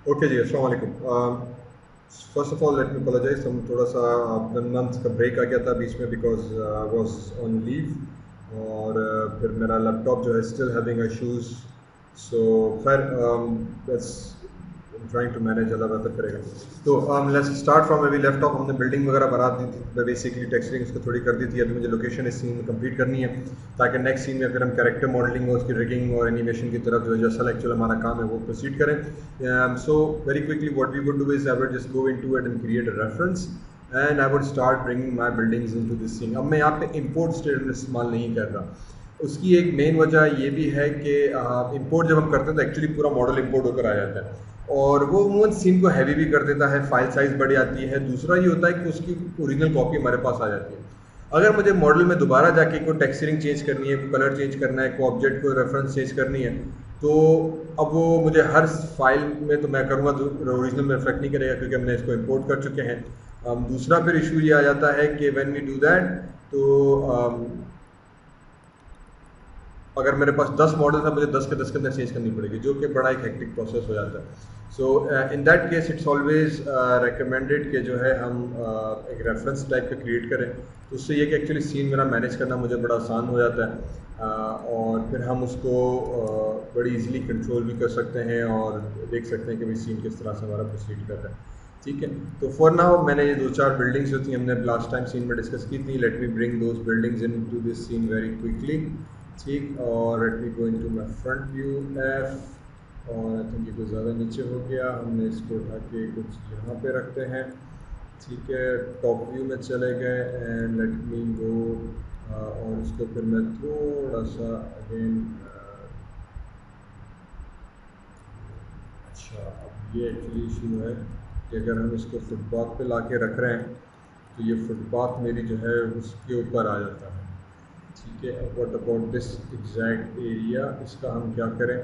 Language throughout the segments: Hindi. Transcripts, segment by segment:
ओके जी, अस्सलाम वालेकुम। First of all let me apologise, हम थोड़ा सा 1 मंथ का ब्रेक आ गया था बीच में because I was on leave. और फिर मेरा लैपटॉप जो है स्टिल हैविंग इश्यूज। सो खैर, that's trying to manage, Allah बेहतर करेगा। तो let's start from way we left off. हमने बिल्डिंग वगैरह बना दी थी, बेसिकली टेक्सचरिंग उसको थोड़ी कर दी थी। अभी मुझे लोकेशन इस सीन में कंप्लीट करनी है ताकि नेक्स्ट सीन में फिर हम कैरेक्टर मॉडलिंग और उसकी रिगिंग और एनिमेशन की तरफ जो असल एक्चुअल हमारा काम है वो प्रोसीड करें। So very quickly what we would do is I would just go into it and create a reference and I would start bringing my buildings into this scene. अब मैं यहाँ पे इंपोर्ट स्टेटमेंट इस्तेमाल नहीं कर रहा। उसकी एक मेन वजह ये भी है कि इंपोर्ट जब हम करते हैं तो एक्चुअली पूरा मॉडल इंपोर्ट होकर आ जाता है और वो अमूमन सीन को हैवी भी कर देता है, फाइल साइज बढ़ जाती है। दूसरा ये होता है कि उसकी ओरिजिनल कॉपी हमारे पास आ जाती है। अगर मुझे मॉडल में दोबारा जाके कोई टेक्सचरिंग चेंज करनी है, कोई कलर चेंज करना है, कोई ऑब्जेक्ट को रेफरेंस चेंज करनी है, तो अब वो मुझे हर फाइल में तो मैं करूँगा तो ओरिजिनल में रिफ्लेक्ट नहीं करेगा क्योंकि हमने इसको इंपोर्ट कर चुके हैं। दूसरा फिर इशू ये आ जाता है कि व्हेन वी डू दैट, तो अगर मेरे पास 10 मॉडल्स हैं, मुझे 10 के 10 के अंदर चेंज करनी पड़ेगी, जो कि बड़ा एक हेक्टिक प्रोसेस हो जाता है। So in that case it's always recommended कि जो है हम एक रेफरेंस टाइप का क्रिएट करें। तो उससे ये कि एक्चुअली सीन मेरा मैनेज करना मुझे बड़ा आसान हो जाता है। और फिर हम उसको बड़ी इजीली कंट्रोल भी कर सकते हैं और देख सकते हैं कि भाई सीन किस तरह से हमारा प्रोसीड कर रहा है। ठीक है, तो फॉर नाउ मैंने ये 2-4 बिल्डिंग्स जो थी हमने लास्ट टाइम सीन में डिस्कस की थी, let me bring those buildings into this scene very quickly. ठीक, और let me go into my front view F. और आई थिंक ये कुछ ज़्यादा नीचे हो गया, हमने इसको उठा के कुछ यहाँ पे रखते हैं। ठीक है, टॉप व्यू में चले गए एंड लेट मी गो। और इसको फिर मैं थोड़ा सा अगेन, अच्छा अब ये एक्चुअली इशू है कि अगर हम इसको फुटपाथ पे ला के रख रहे हैं तो ये फुटपाथ मेरी जो है उसके ऊपर आ जाता है। ठीक है, what about this exact area, इसका हम क्या करें?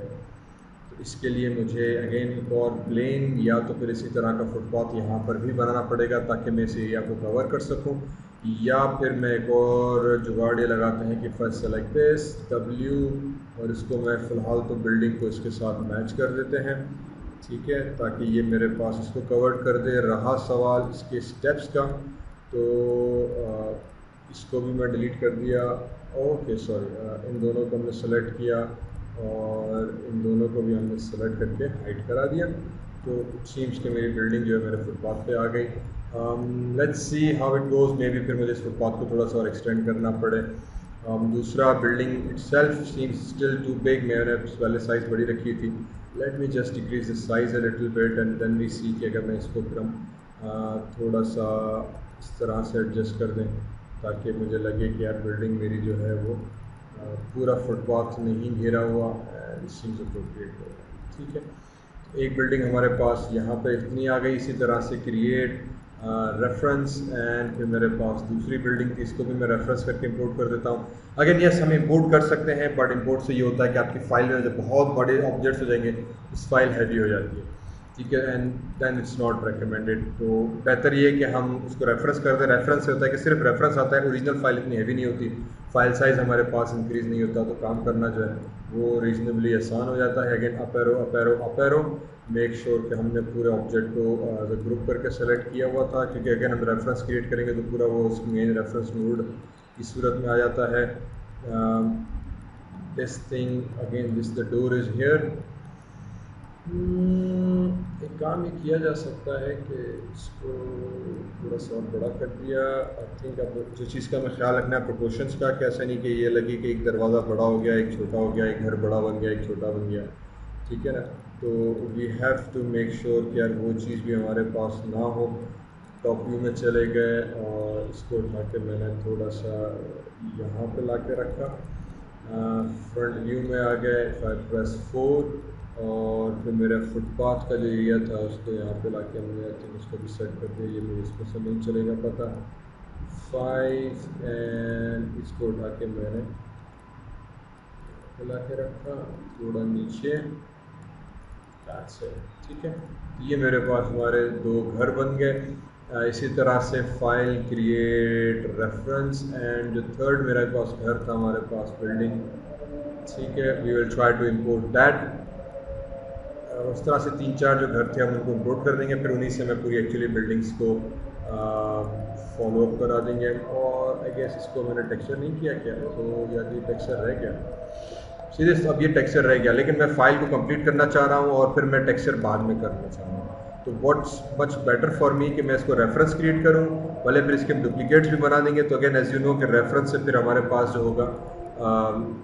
तो इसके लिए मुझे अगेन एक और प्लेन या तो फिर इसी तरह का फुटपाथ यहाँ पर भी बनाना पड़ेगा ताकि मैं इस एरिया को कवर कर सकूँ। या फिर मैं एक और जुगाड़ ये लगाते हैं कि फर्स्ट सेलेक्ट दिस डब्ल्यू और इसको मैं फ़िलहाल तो बिल्डिंग को इसके साथ मैच कर देते हैं। ठीक है, ताकि ये मेरे पास इसको कवर कर दे। रहा सवाल इसके स्टेप्स का, तो इसको भी मैं डिलीट कर दिया। ओके सॉरी, इन दोनों को हमने सेलेक्ट किया और इन दोनों को भी हमने सेलेक्ट करके हाइड करा दिया। तो सीम्स के मेरी बिल्डिंग जो है मेरे फुटपाथ पे आ गई। Let's see how it goes, may be फिर मुझे इस फुटपाथ को थोड़ा सा और एक्सटेंड करना पड़े। दूसरा building itself seems still too big, मैंने पहले साइज़ बड़ी रखी थी। Let me just decrease the size a little bit and then we see कि अगर मैं इसको फिर हम थोड़ा सा इस तरह से एडजस्ट कर दें ताकि मुझे लगे कि यार बिल्डिंग मेरी जो है वो पूरा फुटपाथ नहीं घेरा हुआ एंड सीम्स अप्रोप्रिएट हो रहा है। ठीक है, एक बिल्डिंग हमारे पास यहाँ पे इतनी आ गई। इसी तरह से क्रिएट रेफरेंस एंड फिर मेरे पास दूसरी बिल्डिंग थी, इसको भी मैं रेफरेंस करके इंपोर्ट कर देता हूँ। अगेन यस, हम इंपोर्ट कर सकते हैं बट इंपोर्ट से ये होता है कि आपकी फाइल में जब बहुत बड़े ऑब्जेक्ट्स हो जाएंगे इस फाइल हैवी हो जाती है। ठीक है, and then it's not recommended. तो बेहतर ये है कि हम उसको रेफरेंस कर दें। रेफरेंस से होता है कि सिर्फ रेफरेंस आता है, ओरिजिनल फाइल इतनी हैवी नहीं होती, फाइल साइज़ हमारे पास इंक्रीज़ नहीं होता, तो काम करना जो है वो रीजनेबली आसान हो जाता है। Again up arrow up arrow up arrow, make sure कि हमने पूरे ऑब्जेक्ट को ग्रुप करके सेलेक्ट किया हुआ था क्योंकि अगर हम रेफरेंस क्रिएट करेंगे तो पूरा वो उस मेन रेफरेंस नोड की सूरत में आ जाता है। This thing again, this the door is here. एक काम ये किया जा सकता है कि इसको थोड़ा सा और बड़ा कर दिया। आई थिंक अब जो चीज़ का हमें ख्याल रखना है प्रोपोर्शंस का, कैसा नहीं कि ये लगे कि एक दरवाज़ा बड़ा हो गया, एक छोटा हो गया, एक घर बड़ा बन गया, एक छोटा बन गया। ठीक है ना, तो we have to make sure कि यार वो चीज़ भी हमारे पास ना हो। टॉप व्यू में चले गए और इसको उठा के मैंने थोड़ा सा यहाँ पे ला के रखा। फ्रंट व्यू में आ गए, 5+4 और फिर मेरा फुटपाथ का जो एरिया था उसको यहाँ पे ला के हमने आई थिंक उसको भी सेट कर दिया। ये मुझे इसको से नहीं चलेगा पता। 5 एंड इसको उठा के मैंने ला के रखा थोड़ा नीचे। ठीक है, ये मेरे पास हमारे दो घर बन गए। इसी तरह से फाइल क्रिएट रेफरेंस एंड जो थर्ड मेरे पास घर था हमारे पास बिल्डिंग। ठीक है, we will try to import that. उस तरह से 3-4 जो घर थे हम उनको इंपोर्ट कर देंगे, फिर उन्हीं से मैं पूरी एक्चुअली बिल्डिंग्स को फॉलो अप करा देंगे। और आई गेस इसको मैंने टेक्सचर नहीं किया क्या, तो यार ये टेक्सचर रह गया सीधे, अब ये टेक्सचर रह गया, लेकिन मैं फ़ाइल को कंप्लीट करना चाह रहा हूँ और फिर मैं टेक्सचर बाद में करना चाह रहा हूँ। तो what's much better for me कि मैं इसको रेफरेंस क्रिएट करूँ, भले फिर इसके डुप्लीकेट्स भी बना देंगे। तो अगेन एज यू नो कि रेफरेंस से फिर हमारे पास जो होगा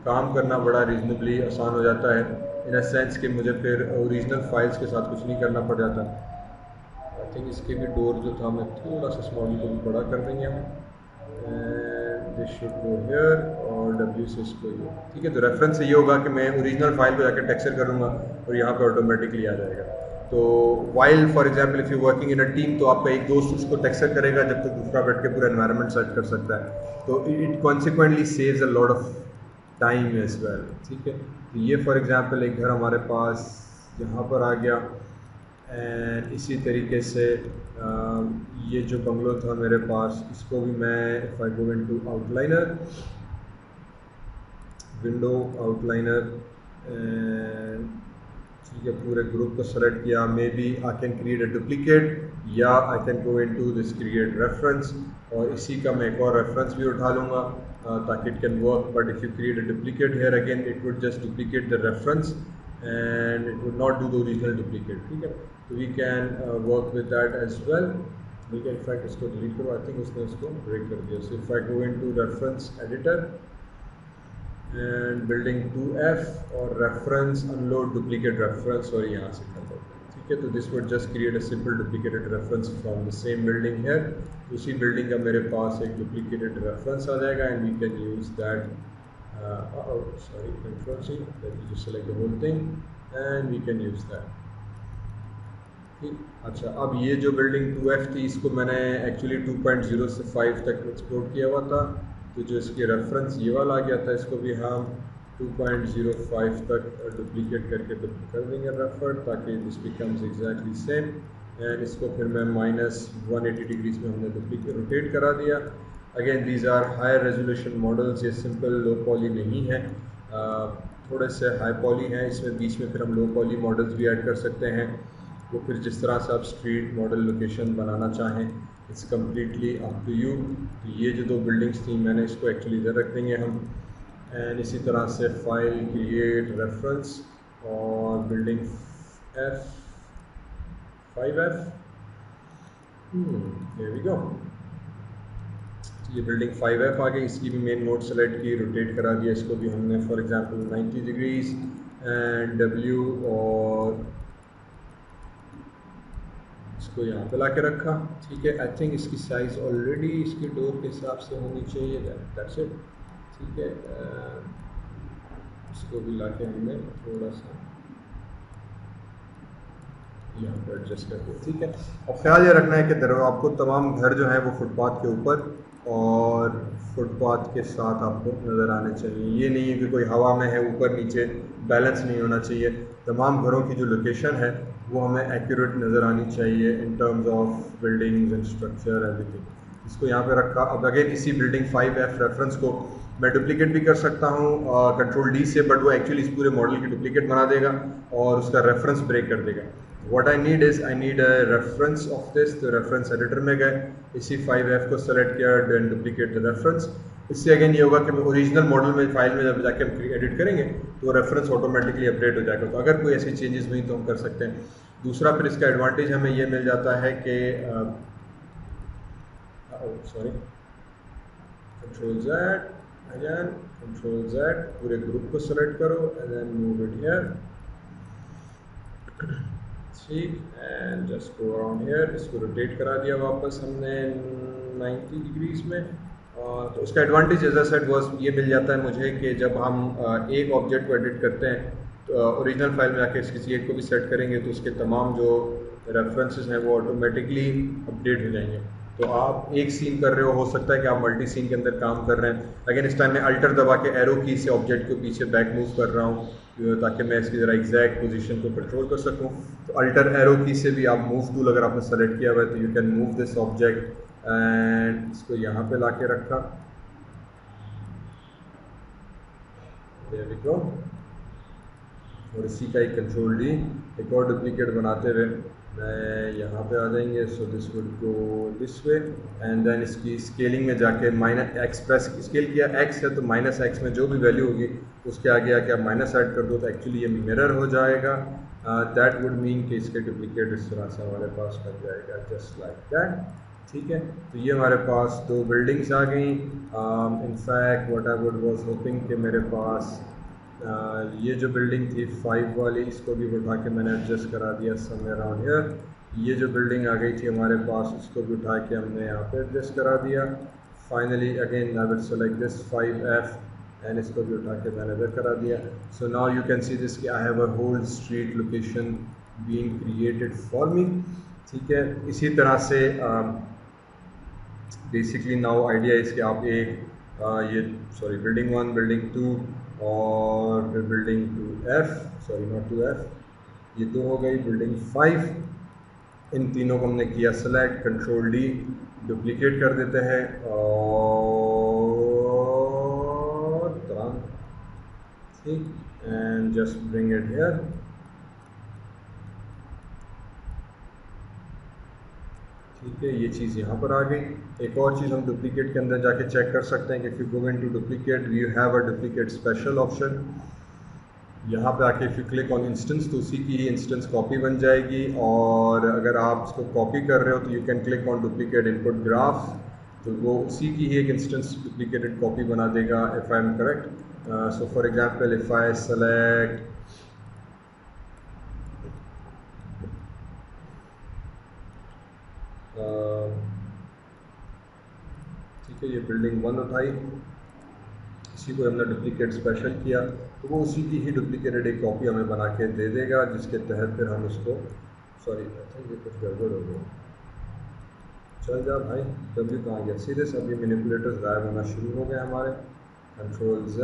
काम करना बड़ा रीजनेबली आसान हो जाता है, इन अ सेंस कि मुझे फिर ओरिजिनल फाइल्स के साथ कुछ नहीं करना पड़ जाता। आई थिंक इसके भी डोर जो था मैं थोड़ा सा स्मॉल को भी बड़ा कर देंगे हम, दिस शुड गो हियर और डब्ल्यू से इसको ये, ठीक है। तो रेफरेंस से ये होगा कि मैं ओरिजिनल फाइल को जाकर टेक्सचर करूँगा और यहाँ पे ऑटोमेटिकली आ जाएगा। तो while for example if you working in a team, तो आपका एक दोस्त उसको टेक्सचर करेगा जब तक दूसरा बैठ के पूरा एनवायरनमेंट सेट कर सकता है। तो it consequently saves a lot of time as well, ठीक है। तो ये फॉर एग्जांपल एक घर हमारे पास यहाँ पर आ गया, एंड इसी तरीके से ये जो बंगलो था मेरे पास, इसको भी मैं if I go into outliner, window outliner, ठीक है, पूरे ग्रुप को सेलेक्ट किया। Maybe I can create a duplicate या I can go into this create reference, और इसी का मैं एक और रेफरेंस भी उठा लूँगा ताकि it can work. But if you create a duplicate here again it would just duplicate the reference and it would not do the original duplicate, ठीक है। तो we can work with that as well। we can in fact इसको delete करो, I think उसने इसको break कर दिया। so if I go into reference editor and building 2F और reference unload duplicate reference, और यहाँ से कर दो, ठीक है। तो this would just create a simple duplicated reference from the same building here। उसी building का मेरे पास एक duplicated reference आ जाएगा and we can use that। sorry, Control C, let me just select the whole thing and we can use that, ठीक। अच्छा, अब ये जो बिल्डिंग 2F थी इसको मैंने एक्चुअली 2.0 से 5 तक एक्सपोर्ट किया हुआ था, तो जो इसकी रेफरेंस ये वाला आ गया था इसको भी हम 2.05 तक डुप्लीकेट करके कर देंगे रेफर, ताकि this becomes exactly same. And इसको फिर मैं -180 डिग्रीज में हमने डुप्लीकेट रोटेट करा दिया। Again these are higher resolution models, ये सिंपल लो पॉली नहीं है, थोड़े से हाई पॉली हैं। इसमें बीच में फिर हम लो पॉली मॉडल्स भी ऐड कर सकते हैं, वो फिर जिस तरह से आप स्ट्रीट मॉडल लोकेशन बनाना चाहें, it's completely up to you. तो ये जो दो बिल्डिंग्स थी मैंने इसको एक्चुअली इधर रख देंगे हम। एंड इसी तरह से फाइल क्रिएट रेफरेंस और building F5F, here we go। ये बिल्डिंग 5F आ गई, इसकी भी मेन नोट सेलेक्ट की, रोटेट करा दिया इसको भी हमने for example 90 degrees and W, और इसको यहाँ पे ला के रखा, ठीक है। आई थिंक इसकी साइज़ ऑलरेडी इसके डोर के हिसाब से होनी चाहिए, दैट्स इट, ठीक है। इसको भी ला के हमने थोड़ा सा यहाँ पर एडजस्ट कर दिया, ठीक है। और ख्याल ये रखना है कि आपको तमाम घर जो है वो फुटपाथ के ऊपर और फुटपाथ के साथ आपको नज़र आने चाहिए। ये नहीं है कि कोई हवा में है ऊपर नीचे, बैलेंस नहीं होना चाहिए। तमाम घरों की जो लोकेशन है वो हमें एक्यूरेट नज़र आनी चाहिए in terms of buildings and structure everything. इसको यहाँ पे रखा। अब अगेन इसी बिल्डिंग 5F रेफरेंस को मैं डुप्लीकेट भी कर सकता हूँ Control D से, बट वो एक्चुअली इस पूरे मॉडल की डुप्लीकेट बना देगा और उसका रेफरेंस ब्रेक कर देगा। What I need is I need a reference of this। तो रेफरेंस एडिटर में गए, इसी 5F को सेलेक्ट किया, देन डुप्लीकेट द रेफरेंस। इससे अगेन ये होगा कि ओरिजिनल मॉडल में फाइल में जब जाके हम एडिट करेंगे तो रेफरेंस ऑटोमेटिकली अपडेट हो जाएगा। तो अगर कोई ऐसी चेंजेस हुई तो हम कर सकते हैं। दूसरा फिर इसका एडवांटेज हमें ये मिल जाता है कि sorry, Control Z again, Control Z, पूरे ग्रुप को सेलेक्ट करो and then move it here, ठीक, and just go around here. इसको रोटेट करा दिया वापस हमने 90 डिग्रीज में। तो उसका advantage as I said was ये मिल जाता है मुझे कि जब हम एक ऑब्जेक्ट को एडिट करते हैं तो ओरिजिनल फाइल में आके किसी एक को भी सेट करेंगे तो उसके तमाम जो रेफरेंसेस हैं वो ऑटोमेटिकली अपडेट हो जाएंगे। तो आप एक सीन कर रहे हो सकता है कि आप मल्टी सीन के अंदर काम कर रहे हैं। अगेन इस टाइम मैं अल्टर दबा के एरो की से ऑब्जेक्ट को पीछे बैक मूव कर रहा हूँ ताकि मैं इसकी ज़रा एग्जैक्ट पोजीशन को कंट्रोल कर सकूँ। तो अल्टर एरो की से भी आप मूव टूल अगर आपने सेलेक्ट किया हुआ है तो you can move this object and इसको यहाँ पे ला के रखा, देयर वी गो, और इसी का एक Control D एक और डुप्लीकेट बनाते हुए मैं यहाँ पे आ जाएंगे। So this would go this way and then इसकी स्केलिंग में जाके माइनस एक्स प्रेस स्केल किया, एक्स है तो माइनस एक्स में जो भी वैल्यू होगी उसके आगे आके आप माइनस ऐड कर दो तो एक्चुअली ये मिरर हो जाएगा। दैट वुड मीन कि इसके डुप्लीकेट इस तरह से हमारे पास बन जाएगा जस्ट लाइक दैट। ठीक है, तो ये हमारे पास दो बिल्डिंग्स आ गई। In fact what I was hopping कि मेरे पास ये जो बिल्डिंग थी 5 वाली, इसको भी उठा के मैंने एडजस्ट करा दिया समवेयर अराउंड हियर। ये जो बिल्डिंग आ गई थी हमारे पास, इसको भी उठा के हमने यहाँ पे एडजस्ट करा दिया। Finally again I will select this 5F and इसको भी उठा के मैंने इधर करा दिया। So now you can see this कि I have a whole street location being created for me. ठीक है, इसी तरह से बेसिकली नाउ आइडिया इसके आप एक ये सॉरी बिल्डिंग 1, बिल्डिंग 2 और फिर building 2F, sorry not 2F, ये 2 हो गई। बिल्डिंग 5, इन तीनों को हमने किया सेलेक्ट, कंट्रोल D डुप्लीकेट कर देते हैं और ठीक and just bring it here. ठीक है, ये चीज़ यहाँ पर आ गई। एक और चीज़ हम डुप्लीकेट के अंदर जाके चेक कर सकते हैं कि if you go into duplicate you have a duplicate special option. यहाँ पे आके if you click on instance तो उसी की ही इंस्टेंस कॉपी बन जाएगी। और अगर आप इसको कॉपी कर रहे हो तो you can click on duplicate input graph, तो वो उसी की ही एक इंस्टेंस डुप्लीकेटेड कॉपी बना देगा if I am correct. So for example if I select ठीक है, ये बिल्डिंग 1 उठाई, इसी को हमने डुप्लीकेट स्पेशल किया तो वो उसी की ही डुप्लीकेटेड एक कॉपी हमें बना के दे देगा, जिसके तहत फिर हम इसको सॉरी आई थिंक ये कुछ गड़बड़ हो गया। चल जा भाई, W कहाँ गया? सीधे से अभी मैनिपुलेटर्स गायब होना शुरू हो गए हमारे। Control Z,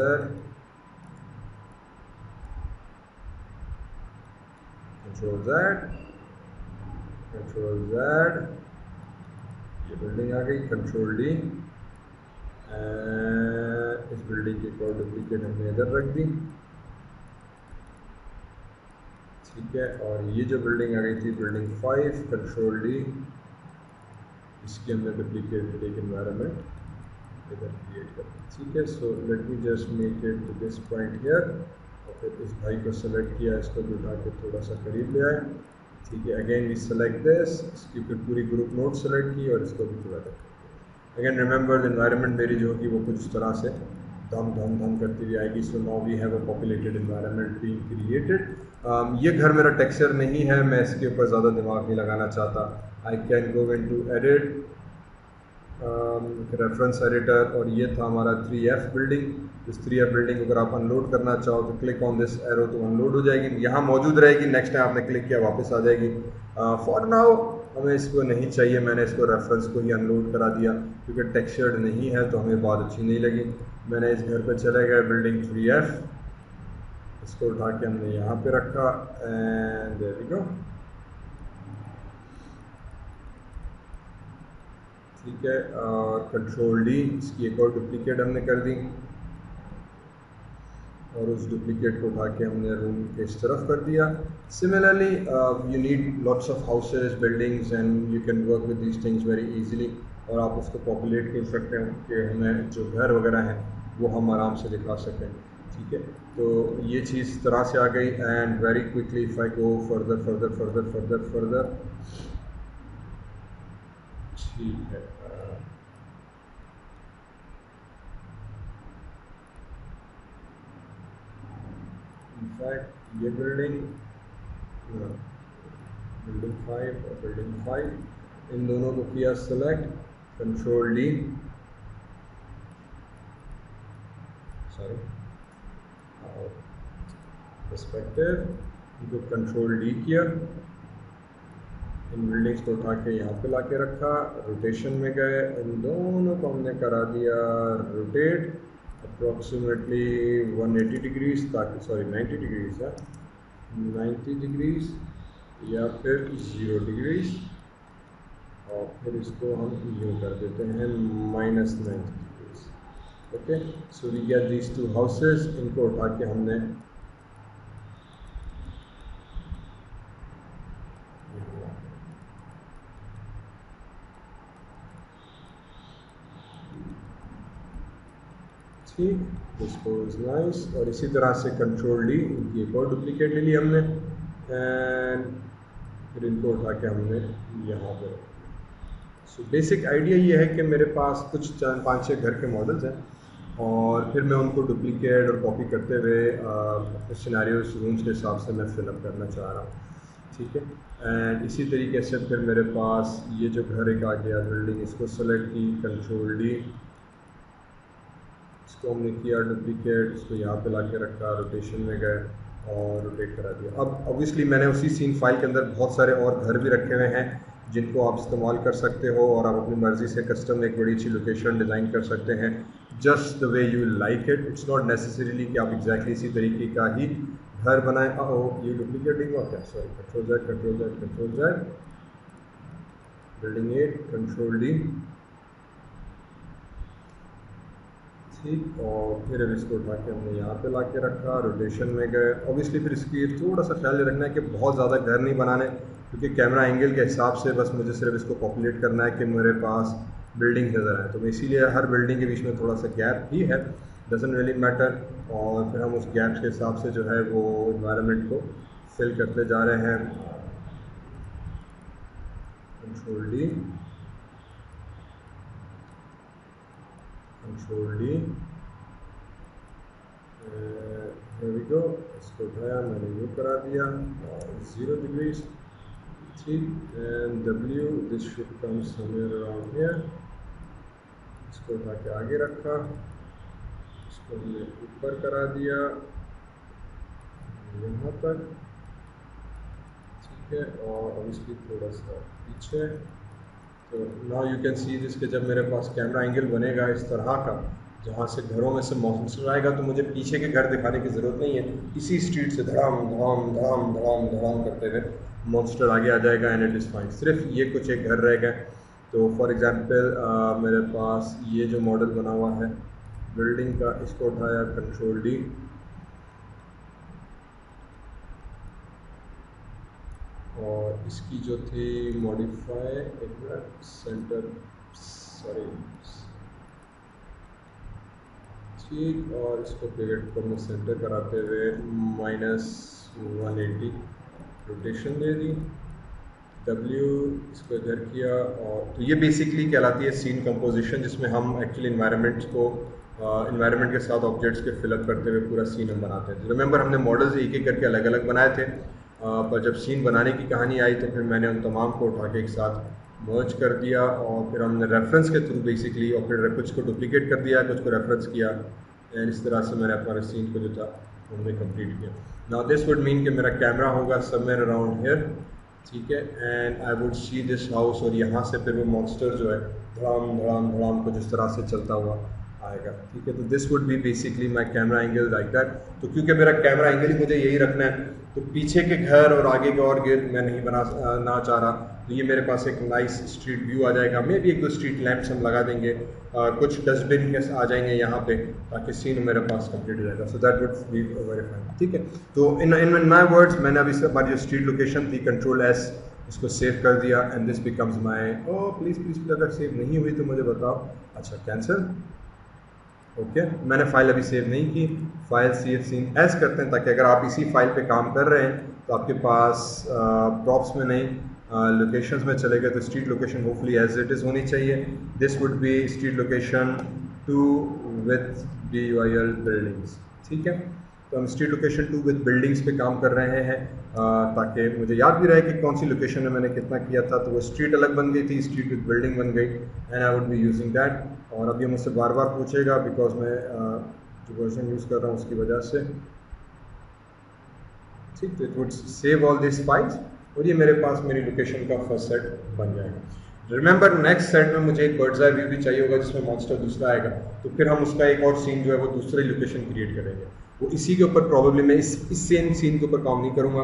control Z, control Z, ये बिल्डिंग आ गई। कंट्रोल D, इस बिल्डिंग की कोई डुप्लीकेट हमने इधर रख दी। ठीक है, और ये जो बिल्डिंग आ गई थी बिल्डिंग 5, कंट्रोल D, इसकी हमने डुप्लीकेट एक एनवायरनमेंट इधर क्रिएट कर दी। ठीक है, so let me just make it to this point here और फिर इस भाई को सेलेक्ट किया, इसको भी उठा के थोड़ा सा करीब ले आए। ठीक है, अगेन वी सेलेक्ट दिस, इसकी फिर पूरी ग्रुप नोट सेलेक्ट की और इसको भी थोड़ा तक। अगेन रिमेंबर एनवायरनमेंट मेरी जो होगी वो कुछ इस तरह से धम धम धम करती हुई आएगी। So now we have a populated environment being created. ये घर मेरा टेक्सचर नहीं है, मैं इसके ऊपर ज़्यादा दिमाग नहीं लगाना चाहता। आई can go into edit, reference editor, और ये था हमारा 3F बिल्डिंग। इस 3F बिल्डिंग अगर आप अनलोड करना चाहो तो क्लिक ऑन दिस एरो तो अनलोड हो जाएगी, यहाँ मौजूद रहेगी। नेक्स्ट टाइम आपने क्लिक किया वापस आ जाएगी। फॉर नाउ हमें इसको नहीं चाहिए, मैंने इसको रेफरेंस को ही अनलोड करा दिया क्योंकि टेक्सचर्ड नहीं है तो हमें बात अच्छी नहीं लगी। मैंने इस घर पर चले गए बिल्डिंग 3F, इसको उठा के हमने यहाँ पे रखा एंड देयर वी गो। ठीक है, कंट्रोल D, इसकी एक और डुप्लीकेट हमने कर दी और उस डुप्लीकेट को उठा के हमने रूम के इस तरफ कर दिया। Similarly you need lots of houses, buildings and you can work with these things very easily, और आप उसको पॉपुलेट कर सकते हैं कि हमें जो घर वगैरह हैं वो हम आराम से दिखा सकें। ठीक है, तो ये चीज़ इस तरह से आ गई। And very quickly if I go further further further further further, ठीक है, इनफैक्ट ये बिल्डिंग 5 और बिल्डिंग 5 इन दोनों को किया select, control D, sorry perspective, इनको कंट्रोल D किया, इन बिल्डिंग्स को उठा के यहाँ पे ला के रखा, रोटेशन में गए, इन दोनों को हमने करा दिया रोटेट अप्रॉक्सीमेटली 180 डिग्रीज, ताकि सॉरी 90 डिग्रीज है, 90 डिग्रीज या फिर 0 डिग्रीज, और फिर इसको हम यूँ कर देते हैं -90 degrees. Okay, so we get these 2 houses, इनको उठा के हमने ठीक, दिस इज नाइस। और इसी तरह से कंट्रोल डी, इनकी एक और डुप्लीकेट ले ली हमने एंड फिर इनको उठा के हमने यहाँ पे। सो बेसिक आइडिया ये है कि मेरे पास कुछ 5-6 घर के मॉडल्स हैं और फिर मैं उनको डुप्लीकेट और कॉपी करते हुए अपने सिनेरियोस रूम्स के हिसाब से मैं फिलअप करना चाह रहा हूँ। ठीक है, एंड इसी तरीके से फिर मेरे पास ये जो घर एक आ गया बिल्डिंग, इसको सेलेक्ट की, कंट्रोल डी, इसको हमने किया डुप्लीकेट, इसको यहाँ पे ला के रखा, रोटेशन में गए और रोटेट करा दिया। अब ऑब्वियसली मैंने उसी सीन फाइल के अंदर बहुत सारे और घर भी रखे हुए हैं जिनको आप इस्तेमाल कर सकते हो और आप अपनी मर्ज़ी से कस्टम एक बड़ी अच्छी लोकेशन डिज़ाइन कर सकते हैं just the way you like it. It's not necessarily कि आप एग्जैक्टली इसी तरीके का ही घर बनाएं। ये डुप्लीकेटिंग हुआ क्या, sorry, control Z, building 8, control D, ठीक। और फिर अब इसको उठा के हमने यहाँ पे ला के रखा, रोटेशन में गए। ऑब्वियसली फिर इसकी थोड़ा सा ख्याल रखना है कि बहुत ज़्यादा घर नहीं बनाने, क्योंकि कैमरा एंगल के हिसाब से बस मुझे सिर्फ इसको पॉपुलेट करना है कि मेरे पास बिल्डिंग नज़र आए। तो मैं इसीलिए हर बिल्डिंग के बीच में थोड़ा सा गैप ही है, डजंट रियली मैटर। और फिर हम उस गैप के हिसाब से जो है वो इन्वायरमेंट को फिल करते जा रहे हैं। Control D, control D, here we go। इसको उठाया, मैंने ये करा दिया और 0 डिग्रीज, ठीक। And W, this should come somewhere around here. इसको उठा के आगे रखा, इसको हमने ऊपर करा दिया यहाँ तक, ठीक है। और ऑब्वियसली थोड़ा सा पीछे। तो now you can see this, के जब मेरे पास कैमरा एंगल बनेगा इस तरह का जहाँ से घरों में से मॉन्स्टर आएगा तो मुझे पीछे के घर दिखाने की ज़रूरत नहीं है, इसी स्ट्रीट से धड़ाम धड़ाम धड़ाम धड़ाम धड़ाम करते हुए मॉन्स्टर आगे आ जाएगा एंड इट इज़ फाइन। सिर्फ ये कुछ एक घर रह गए। तो फॉर एग्जांपल मेरे पास ये जो मॉडल बना हुआ है बिल्डिंग का, इसको उठाया, कंट्रोल डी, और इसकी जो थी मॉडिफाई, एक मिनट, सेंटर, सॉरी, ठीक। और इसको पिवट को मैं सेंटर कराते हुए -180 रोटेशन दे दी, W, इसको इधर किया। और तो ये बेसिकली कहलाती है सीन कंपोजिशन, जिसमें हम एक्चुअली इन्वायरमेंट को इन्वायरमेंट के साथ ऑब्जेक्ट्स के फिलअप करते हुए पूरा सीन हम बनाते हैं। रिमेंबर हमने मॉडल्स एक एक करके अलग अलग बनाए थे, पर जब सीन बनाने की कहानी आई तो फिर मैंने उन तमाम को उठा के एक साथ मर्ज कर दिया और फिर हमने रेफरेंस के थ्रू बेसिकली, और फिर कुछ को डुप्लीकेट कर दिया, कुछ को रेफरेंस किया, एंड इस तरह से मैंने अपने सीन को जो था हमने कंप्लीट किया। नाउ दिस वुड मीन कि मेरा कैमरा होगा समवेयर अराउंड हियर, ठीक है, and I would see this house, और यहाँ से फिर वो मॉन्स्टर जो है धड़ाम धड़ाम धड़ाम को जिस तरह से चलता हुआ आएगा, ठीक है। तो this would B basically my camera angle like that. तो क्योंकि मेरा कैमरा एंगल ही मुझे यही रखना है, तो पीछे के घर और आगे के और गिर मैं नहीं ना चाह रहा। तो ये मेरे पास एक नाइस स्ट्रीट व्यू आ जाएगा। मे भी 1-2 स्ट्रीट लैंप्स हम लगा देंगे, कुछ डस्टबिन आ जाएंगे यहाँ पे, ताकि सीन मेरे पास कंप्लीट हो जाएगा। So that would be very fine, ठीक है। तो इन माई वर्ड्स, मैंने अभी हमारी जो स्ट्रीट लोकेशन थी कंट्रोल S, इसको सेव कर दिया and this becomes my, please please अगर सेव नहीं हुई तो मुझे बताओ। अच्छा, कैंसिल, ओके। मैंने फ़ाइल अभी सेव नहीं की, फाइल सेव सीन एज करते हैं, ताकि अगर आप इसी फाइल पे काम कर रहे हैं तो आपके पास प्रॉप्स में नहीं लोकेशंस में चले गए। तो street location hopefully as it is होनी चाहिए। This would be street location 2 with BUIL buildings, ठीक है। तो हम स्ट्रीट लोकेशन 2 विद बिल्डिंग्स पे काम कर रहे हैं, ताकि मुझे याद भी रहे कि कौन सी लोकेशन में मैंने कितना किया था। तो वो स्ट्रीट अलग बन गई थी, स्ट्रीट विद बिल्डिंग बन गई, and I would be using that. और अब ये मुझसे बार बार पूछेगा बिकॉज मैं जो वर्जन यूज़ कर रहा हूँ उसकी वजह से, ठीक। तो it would save all this files, और ये मेरे पास मेरी लोकेशन का फर्स्ट सेट बन जाएगा। रिमेंबर नेक्स्ट सेट में मुझे एक बर्ड्स आई व्यू भी चाहिए होगा जिसमें मॉन्स्टर दूसरा आएगा, तो फिर हम उसका एक और सीन जो है वो दूसरी लोकेशन क्रिएट करेंगे। वो इसी के ऊपर प्रॉब्लम मैं इस सेम सीन के ऊपर काम नहीं करूँगा।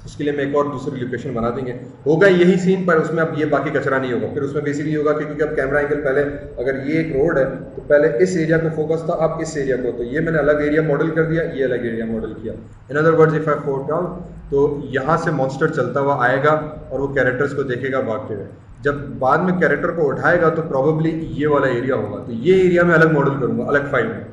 उसके लिए मैं एक और दूसरी लोकेशन बना देंगे, होगा यही सीन, पर उसमें अब ये बाकी कचरा नहीं होगा। फिर उसमें बेसिकली होगा कि क्योंकि अब कैमरा एंगल पहले, अगर ये एक रोड है तो पहले इस एरिया को फोकस था, अब इस एरिया को, तो ये मैंने अलग एरिया मॉडल कर दिया, ये अलग एरिया मॉडल किया। In other words, if I four down, तो यहाँ से मॉन्स्टर चलता हुआ आएगा और वो कैरेक्टर्स को देखेगा भागते हुए। जब बाद में कैरेक्टर को उठाएगा तो प्रॉबेबली ये वाला एरिया होगा, तो ये एरिया मैं अलग मॉडल करूंगा अलग फाइल में,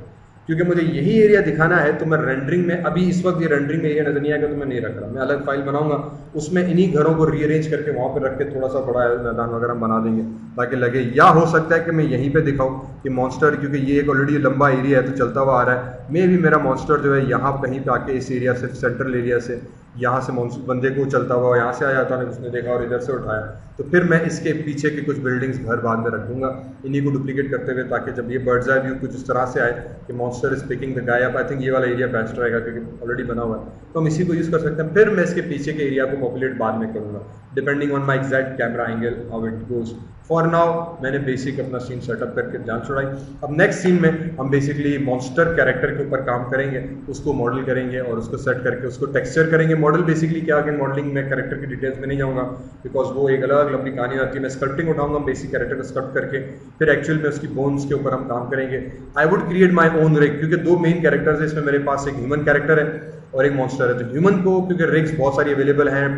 क्योंकि मुझे यही एरिया दिखाना है। तो मैं रेंडरिंग में अभी इस वक्त ये रेंडरिंग में एरिया नजर नहीं आएगा तो मैं नहीं रख रहा, मैं अलग फाइल बनाऊंगा, उसमें इन्हीं घरों को रीअरेंज करके वहाँ पर रख के थोड़ा सा बड़ा मैदान वगैरह बना देंगे ताकि लगे। या हो सकता है कि मैं यहीं पे दिखाऊं कि मॉन्स्टर, क्योंकि ये एक ऑलरेडी लंबा एरिया है तो चलता हुआ आ रहा है, मे भी मेरा मॉन्स्टर जो है यहाँ कहीं पे आके इस एरिया से, सेंट्रल एरिया से, यहाँ से बंदे को चलता हुआ यहाँ से आ जाता है, उसने देखा और इधर से उठाया, तो फिर मैं इसके पीछे के कुछ बिल्डिंग्स घर बाद में रख दूंगा इन्हीं को डुप्लीकेट करते हुए, ताकि जब ये बर्ड्स आई व्यू कुछ इस तरह से आए कि monster is picking the guy up. I think ये वाला एरिया बेस्ट रहेगा क्योंकि ऑलरेडी बना हुआ है, तो हम इसी को यूज़ कर सकते हैं। फिर मैं इसके पीछे के एरिया को पॉपुलेट बाद में करूँगा depending on my exact camera angle how it goes. For now मैंने बेसिक अपना सीन सेटअप करके जान छुड़ाई। अब नेक्स्ट सीन में हम बेसिकली मॉन्स्टर कैरेक्टर के ऊपर काम करेंगे, उसको मॉडल करेंगे और उसको सेट करके उसको टेक्सचर करेंगे। मॉडल बेसिकली क्या है, मॉडलिंग में कैरेक्टर की डिटेल्स में नहीं जाऊंगा बिकॉज वो एक अलग लंबी कहानी आती है। मैं स्कल्पटिंग उठाऊंगा बेसिक कैरेक्टर को स्कल्प करके, फिर एक्चुअल में उसकी बोन्स के ऊपर हम काम करेंगे। I would create my own rig, क्योंकि दो मेन कैरेक्टर्स है इसमें मेरे पास, एक ह्यूमन कैरेक्टर है और एक मॉन्स्टर है। तो ह्यूमन को क्योंकि रिग्स बहुत सारी अवेलेबल हैं,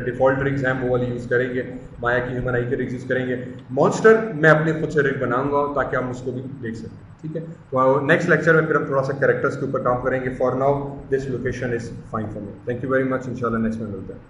डिफॉल्ट रिग्स हैं वो वाली यूज़ करेंगे, माया की ह्यूमन आई के रिग्स यूज़ करेंगे। मॉन्स्टर मैं अपने खुद से रिग बनाऊंगा ताकि हम उसको भी देख सकें, ठीक है। तो नेक्स्ट लेक्चर में फिर हम थोड़ा सा कैरेक्टर्स के ऊपर काम करेंगे। For now this location is fine for me. Thank you very much, इंशाल्लाह नेक्स्ट में मिलते हैं।